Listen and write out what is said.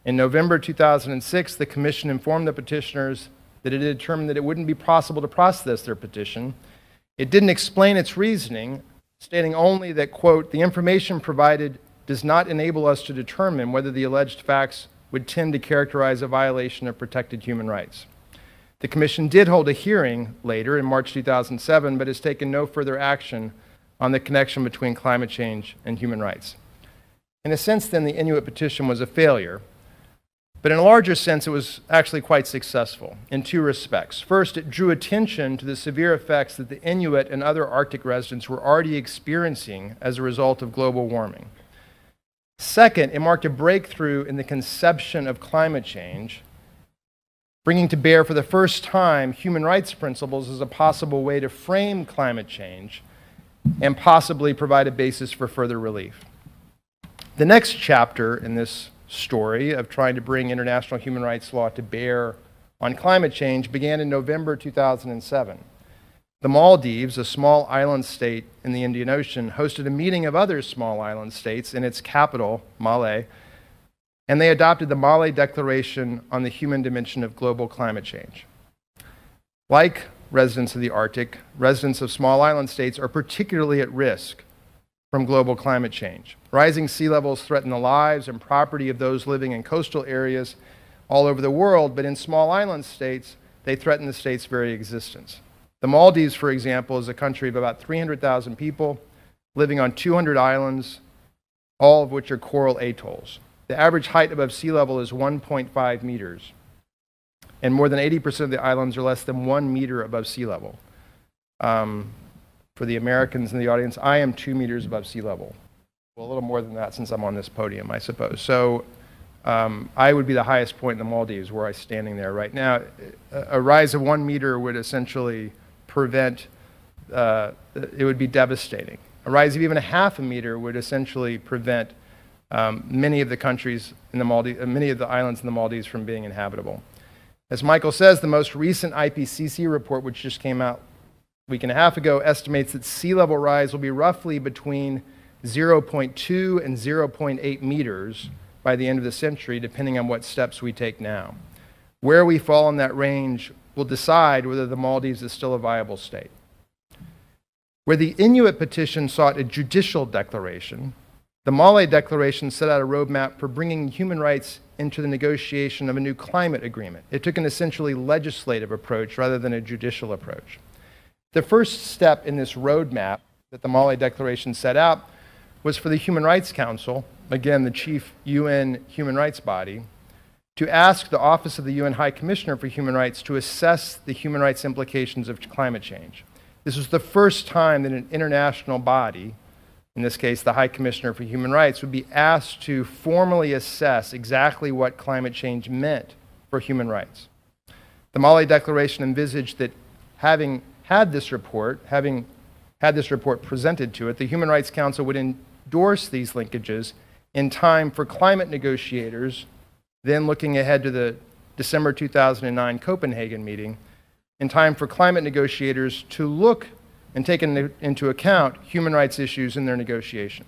In November 2006, the Commission informed the petitioners that it had determined that it wouldn't be possible to process their petition. It didn't explain its reasoning, stating only that, quote, "the information provided does not enable us to determine whether the alleged facts would tend to characterize a violation of protected human rights." The Commission did hold a hearing later in March 2007, but has taken no further action on the connection between climate change and human rights. In a sense, then, the Inuit petition was a failure, but in a larger sense, it was actually quite successful in two respects. First, it drew attention to the severe effects that the Inuit and other Arctic residents were already experiencing as a result of global warming. Second, it marked a breakthrough in the conception of climate change, bringing to bear for the first time human rights principles as a possible way to frame climate change and possibly provide a basis for further relief. The next chapter in this story of trying to bring international human rights law to bear on climate change began in November 2007. The Maldives, a small island state in the Indian Ocean, hosted a meeting of other small island states in its capital, Male, and they adopted the Male Declaration on the Human Dimension of Global Climate Change. Like residents of the Arctic, residents of small island states are particularly at risk from global climate change. Rising sea levels threaten the lives and property of those living in coastal areas all over the world, but in small island states, they threaten the state's very existence. The Maldives, for example, is a country of about 300,000 people living on 200 islands, all of which are coral atolls. The average height above sea level is 1.5 meters, and more than 80% of the islands are less than 1 meter above sea level. For the Americans in the audience, I am 2 meters above sea level. Well, a little more than that since I'm on this podium, I suppose. So I would be the highest point in the Maldives where I'm standing there right now. A rise of 1 meter would essentially prevent, it would be devastating. A rise of even a half a meter would essentially prevent many of the countries in the Maldives, many of the islands in the Maldives from being inhabitable. As Michael says, the most recent IPCC report, which just came out a week and a half ago, estimates that sea level rise will be roughly between 0.2 and 0.8 meters by the end of the century, depending on what steps we take now. Where we fall in that range will decide whether the Maldives is still a viable state. Where the Inuit petition sought a judicial declaration, the Male Declaration set out a roadmap for bringing human rights into the negotiation of a new climate agreement. It took an essentially legislative approach rather than a judicial approach. The first step in this roadmap that the Male Declaration set out was for the Human Rights Council, again the chief UN human rights body, to ask the Office of the UN High Commissioner for Human Rights to assess the human rights implications of climate change. This was the first time that an international body, in this case the High Commissioner for Human Rights, would be asked to formally assess exactly what climate change meant for human rights. The Male Declaration envisaged that having had this report presented to it, the Human Rights Council would endorse these linkages in time for climate negotiators, then looking ahead to the December 2009 Copenhagen meeting, in time for climate negotiators to look and take into account human rights issues in their negotiation.